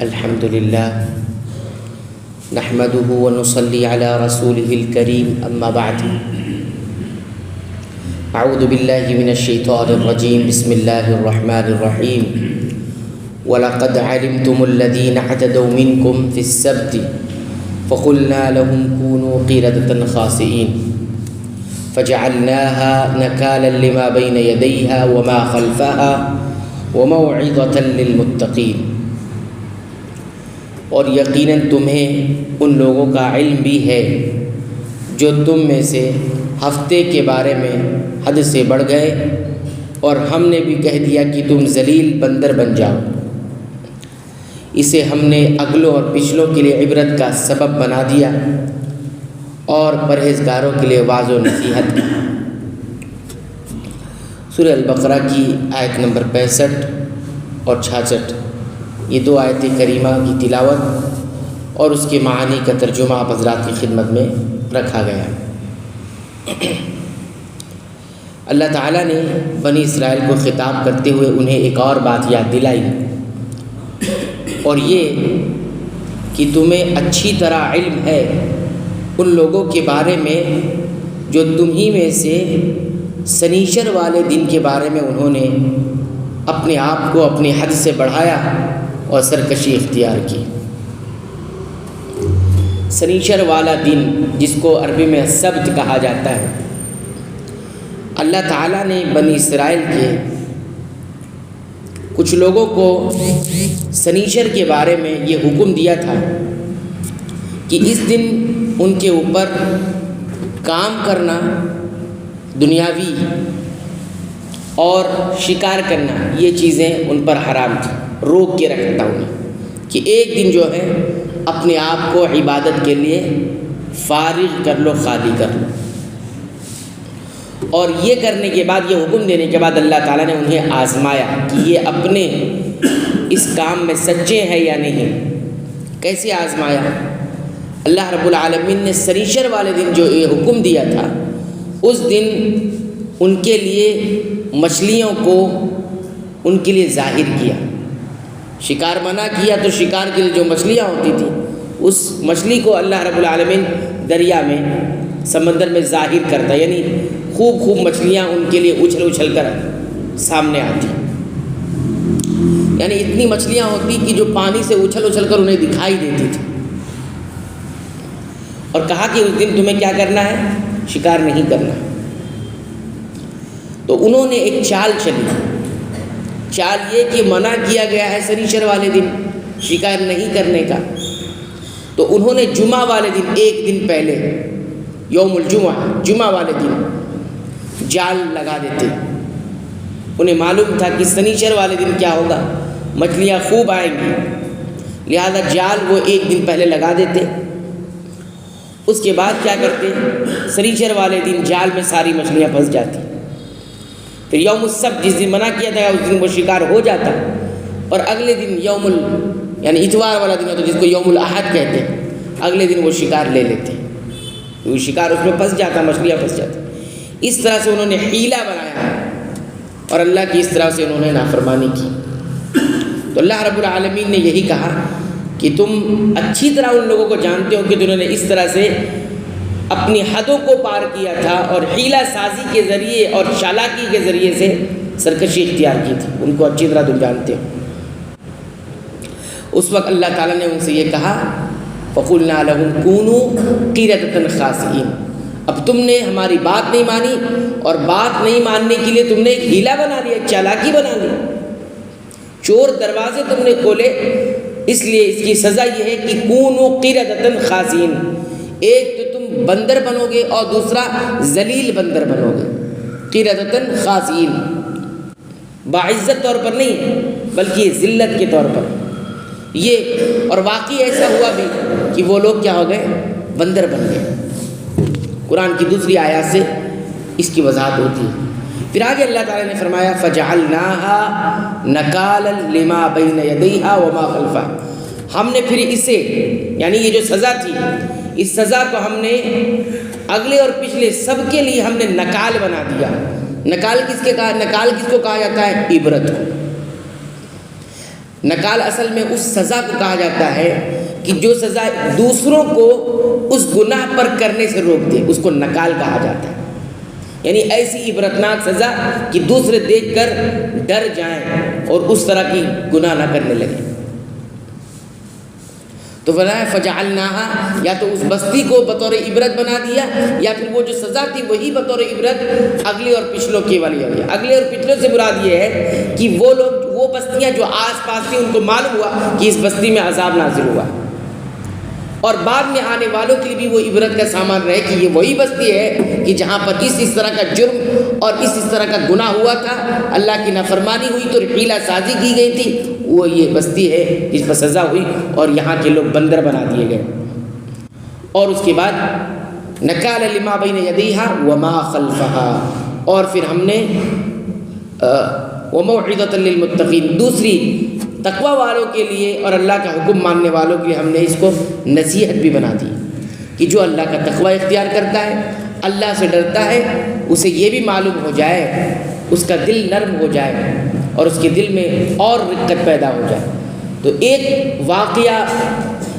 الحمد لله نحمده ونصلي على رسوله الكريم أما بعد أعوذ بالله من الشيطان الرجيم بسم الله الرحمن الرحيم وَلَقَدْ عَلِمْتُمُ الَّذِينَ اعْتَدَوْا مِنْكُمْ فِي السَّبْتِ فَقُلْنَا لَهُمْ كُونُوا قِرَدَةً خَاسِئِينَ فَجَعَلْنَاهَا نَكَالًا لِمَا بَيْنَ يَدَيْهَا وَمَا خَلْفَهَا وَمَوْعِظَةً لِلْمُتَّقِينَ۔ اور یقیناً تمہیں ان لوگوں کا علم بھی ہے جو تم میں سے ہفتے کے بارے میں حد سے بڑھ گئے، اور ہم نے بھی کہہ دیا کہ تم ذلیل بندر بن جاؤ۔ اسے ہم نے اگلوں اور پچھلوں کے لیے عبرت کا سبب بنا دیا اور پرہیزگاروں کے لیے واعظ و نصیحت کا۔ سورہ البقرہ کی آیت نمبر 65 اور 66، یہ دو آیت کریمہ کی تلاوت اور اس کے معانی کا ترجمہ آپ حضرات کی خدمت میں رکھا گیا۔ اللہ تعالیٰ نے بنی اسرائیل کو خطاب کرتے ہوئے انہیں ایک اور بات یاد دلائی، اور یہ کہ تمہیں اچھی طرح علم ہے ان لوگوں کے بارے میں جو تمہیں میں سے سنیچر والے دن کے بارے میں انہوں نے اپنے آپ کو اپنی حد سے بڑھایا اور سرکشی اختیار کی۔ سنیچر والا دن جس کو عربی میں سبت کہا جاتا ہے، اللہ تعالیٰ نے بنی اسرائیل کے کچھ لوگوں کو سنیچر کے بارے میں یہ حکم دیا تھا کہ اس دن ان کے اوپر کام کرنا، دنیاوی اور شکار کرنا، یہ چیزیں ان پر حرام تھی۔ روک کے رکھا تھا انہیں کہ ایک دن جو ہے اپنے آپ کو عبادت کے لیے فارغ کر لو، خالی کر لو۔ اور یہ کرنے کے بعد، یہ حکم دینے کے بعد اللہ تعالیٰ نے انہیں آزمایا کہ یہ اپنے اس کام میں سچے ہیں یا نہیں۔ کیسے آزمایا؟ اللہ رب العالمین نے سنیچر والے دن جو یہ حکم دیا تھا، اس دن ان کے لیے مچھلیوں کو ان کے لیے ظاہر کیا۔ شکار منع کیا تو شکار کے لیے جو مچھلیاں ہوتی تھیں، اس مچھلی کو اللہ رب العالمین دریا میں، سمندر میں ظاہر کرتا، یعنی خوب مچھلیاں ان کے لیے اچھل کر سامنے آتی، یعنی اتنی مچھلیاں ہوتی کہ جو پانی سے اچھل کر انہیں دکھائی دیتی تھی۔ اور کہا کہ اس دن تمہیں کیا کرنا ہے؟ شکار نہیں کرنا۔ تو انہوں نے ایک چال چلی، چال یہ کہ منع کیا گیا ہے سنیچر والے دن شکار نہیں کرنے کا، تو انہوں نے جمعہ والے دن، ایک دن پہلے، یوم الجمعہ، جمعہ والے دن جال لگا دیتے۔ انہیں معلوم تھا کہ سنیچر والے دن کیا ہوگا، مچھلیاں خوب آئیں گی، لہذا جال وہ ایک دن پہلے لگا دیتے۔ اس کے بعد کیا کرتے؟ سنیچر والے دن جال میں ساری مچھلیاں پھنس جاتی۔ پھر یوم السبت، جس دن منع کیا تھا اس دن وہ شکار ہو جاتا، اور اگلے دن یعنی اتوار والا دن ہوتا جس کو یوم الاحد کہتے ہیں، اگلے دن وہ شکار لے لیتے، وہ شکار اس میں پھنس جاتا، مچھلیاں پھنس جاتی۔ اس طرح سے انہوں نے حیلہ بنایا اور اللہ کی اس طرح سے انہوں نے نافرمانی کی۔ تو اللہ رب العالمین نے یہی کہا کہ تم اچھی طرح ان لوگوں کو جانتے ہو کہ انہوں نے اس طرح سے اپنی حدوں کو پار کیا تھا اور حیلہ سازی کے ذریعے اور چالاکی کے ذریعے سے سرکشی اختیار کی تھی، ان کو اچھی طرح تم جانتے ہو۔ اس وقت اللہ تعالیٰ نے ان سے یہ کہا فَقُلْنَا لَهُمْ كُونُوا قِرَدَةً خَاسِئِينَ، اب تم نے ہماری بات نہیں مانی، اور بات نہیں ماننے کے لیے تم نے ایک حیلہ بنا لیا، ایک چالاکی بنا لی، چور دروازے تم نے کھولے۔ اس لیے اس کی سزا یہ ہے کہ كُونُوا قِرَدَةً خَاسِئِينَ، ایک تو تم بندر بنو گے اور دوسرا ذلیل بندر بنو گے۔ قِرَدَةً خَاسِئِينَ، باعزت طور پر نہیں بلکہ ذلت کے طور پر یہ، اور واقعی ایسا ہوا بھی کہ وہ لوگ کیا ہو گئے؟ بندر بن گئے۔ قرآن کی دوسری آیات سے اس کی وضاحت ہوتی ہے۔ پھر آگے اللہ تعالیٰ نے فرمایا فَجَعَلْنَاهَا نَكَالًا لِمَا بَيْنَ يَدَيْهَا وَمَا خَلْفَهَا، ہم نے پھر اسے، یعنی یہ جو سزا تھی، اس سزا کو ہم نے اگلے اور پچھلے سب کے لیے ہم نے نکال بنا دیا۔ نکال کس کو کہا جاتا ہے؟ عبرت کو۔ نکال اصل میں اس سزا کو کہا جاتا ہے کہ جو سزا دوسروں کو اس گناہ پر کرنے سے روک دے، اس کو نکال کہا جاتا ہے۔ یعنی ایسی عبرتناک سزا کہ دوسرے دیکھ کر ڈر جائیں اور اس طرح کی گناہ نہ کرنے لگیں۔ تو فرمایا فجعلناها، یا تو اس بستی کو بطور عبرت بنا دیا، یا پھر وہ جو سزا تھی وہی بطور عبرت اگلے اور پچھلوں کے والی ہو گئی۔ اگلے اور پچھلوں سے مراد یہ ہے کہ وہ لوگ، وہ بستیاں جو آس پاس تھیں، ان کو معلوم ہوا کہ اس بستی میں عذاب نازل ہوا، اور بعد میں آنے والوں کے لیے بھی وہ عبرت کا سامان رہے کہ یہ وہی بستی ہے کہ جہاں پر اس طرح کا جرم اور اس طرح کا گناہ ہوا تھا، اللہ کی نافرمانی ہوئی تو حیلہ سازی کی گئی تھی، وہ یہ بستی ہے جس پر سزا ہوئی اور یہاں کے لوگ بندر بنا دیے گئے۔ اور اس کے بعد نکال لما بین یدیہا وما خلفہا، اور پھر ہم نے وموعظۃ للمتقین، دوسری تقوی والوں کے لیے اور اللہ کا حکم ماننے والوں کے لیے ہم نے اس کو نصیحت بھی بنا دی کہ جو اللہ کا تقوی اختیار کرتا ہے، اللہ سے ڈرتا ہے، اسے یہ بھی معلوم ہو جائے، اس کا دل نرم ہو جائے اور اس کے دل میں اور رقت پیدا ہو جائے۔ تو ایک واقعہ،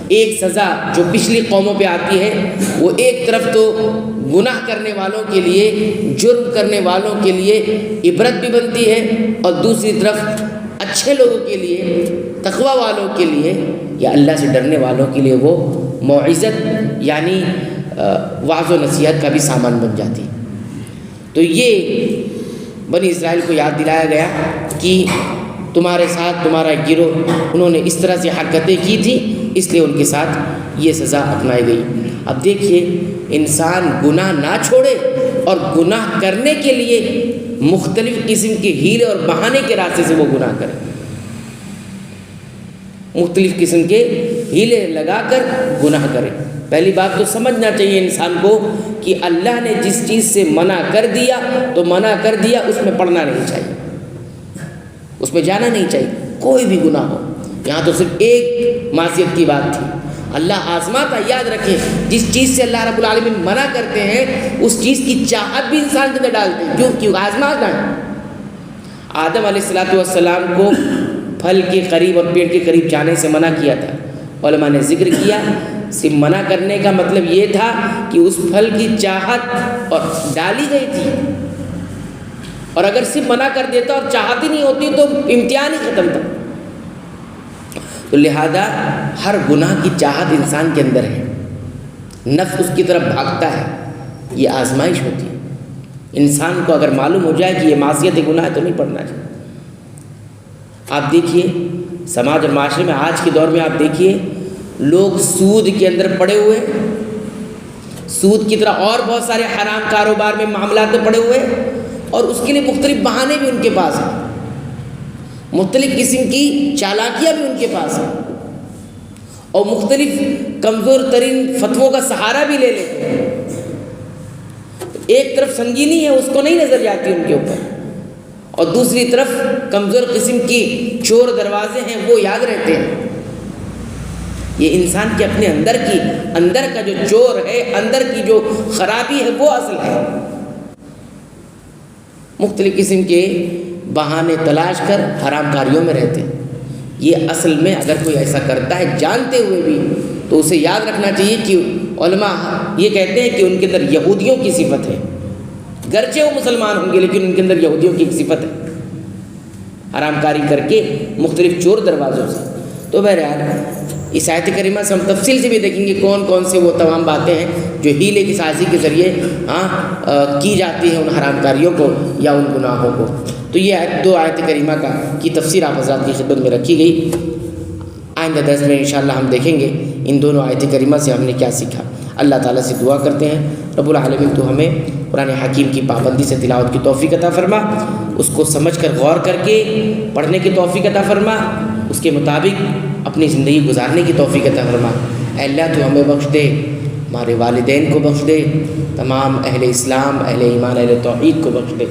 ایک سزا جو پچھلی قوموں پہ آتی ہے، وہ ایک طرف تو گناہ کرنے والوں کے لیے، جرم کرنے والوں کے لیے عبرت بھی بنتی ہے، اور دوسری طرف اچھے لوگوں کے لیے، تقوی والوں کے لیے یا اللہ سے ڈرنے والوں کے لیے وہ موعظت یعنی وعظ و نصیحت کا بھی سامان بن جاتی۔ تو یہ بنی اسرائیل کو یاد دلایا گیا کہ تمہارے ساتھ تمہارا گروہ انہوں نے اس طرح سے حرکتیں کی تھی، اس لیے ان کے ساتھ یہ سزا اپنائی گئی۔ اب دیکھیے، انسان گناہ نہ چھوڑے اور گناہ کرنے کے لیے مختلف قسم کے ہیلے اور بہانے کے راستے سے وہ گناہ کرے، مختلف قسم کے ہیلے لگا کر گناہ کرے۔ پہلی بات تو سمجھنا چاہیے انسان کو کہ اللہ نے جس چیز سے منع کر دیا تو منع کر دیا، اس میں پڑنا نہیں چاہیے، اس میں جانا نہیں چاہیے، کوئی بھی گناہ ہو۔ یہاں تو صرف ایک معصیت کی بات تھی، اللہ آزماتا، یاد رکھیں جس چیز سے اللہ رب العالمین منع کرتے ہیں اس چیز کی چاہت بھی انسان کے اندر ڈالتے ہیں، کیوں آزماتا ہے۔ آدم علیہ السلام کو پھل کے قریب اور پیڑ کے قریب جانے سے منع کیا تھا، علماء نے ذکر کیا، صرف منع کرنے کا مطلب یہ تھا کہ اس پھل کی چاہت اور ڈالی گئی تھی، اور اگر صرف منع کر دیتا اور چاہت ہی نہیں ہوتی تو امتحان ہی ختم تھا۔ تو لہذا ہر گناہ کی چاہت انسان کے اندر ہے، نفس اس کی طرف بھاگتا ہے، یہ آزمائش ہوتی ہے۔ انسان کو اگر معلوم ہو جائے کہ یہ معصیت گناہ ہے تو نہیں پڑھنا چاہیے۔ آپ دیکھیے سماج اور معاشرے میں آج کے دور میں آپ دیکھیے لوگ سود کے اندر پڑے ہوئے، سود کی طرح اور بہت سارے حرام کاروبار میں معاملات میں پڑے ہوئے، اور اس کے لیے مختلف بہانے بھی ان کے پاس ہیں، مختلف قسم کی چالاکیاں بھی ان کے پاس ہیں، اور مختلف کمزور ترین فتووں کا سہارا بھی لے لیتے ہیں۔ ایک طرف سنگینی ہے اس کو نہیں نظر جاتی ان کے اوپر، اور دوسری طرف کمزور قسم کی چور دروازے ہیں وہ یاد رہتے ہیں۔ یہ انسان کے اپنے اندر کا جو چور ہے، اندر کی جو خرابی ہے وہ اصل ہے۔ مختلف قسم کے بہانے تلاش کر حرام کاریوں میں رہتے ہیں۔ یہ اصل میں اگر کوئی ایسا کرتا ہے جانتے ہوئے بھی تو اسے یاد رکھنا چاہیے کہ علماء یہ کہتے ہیں کہ ان کے اندر یہودیوں کی صفت ہے، گرچہ وہ مسلمان ہوں گے لیکن ان کے اندر یہودیوں کی صفت ہے، حرام کاری کر کے مختلف چور دروازوں سے۔ تو بہرحال اس آیت کریمہ سے ہم تفصیل سے بھی دیکھیں گے کون کون سے وہ تمام باتیں ہیں جو ہیلے کی سازی کے ذریعے کی جاتی ہیں ان حرام کاریوں کو یا ان گناہوں کو۔ تو یہ دو آیت کریمہ کی تفسیر آپ حضرات کی خدمت میں رکھی گئی۔ آئندہ درس میں انشاءاللہ ہم دیکھیں گے ان دونوں آیت کریمہ سے ہم نے کیا سیکھا۔ اللہ تعالیٰ سے دعا کرتے ہیں رب العالمین تو ہمیں قرآن حکیم کی پابندی سے تلاوت کی توفیق عطا فرما، اس کو سمجھ کر غور کر کے پڑھنے کی توفیق عطا فرما، اس کے مطابق اپنی زندگی گزارنے کی توفیق عطا فرما۔ اے اللہ تو ہمیں بخش دے، ہمارے والدین کو بخش دے، تمام اہل اسلام، اہل ایمان، اہل توحید کو بخش دے۔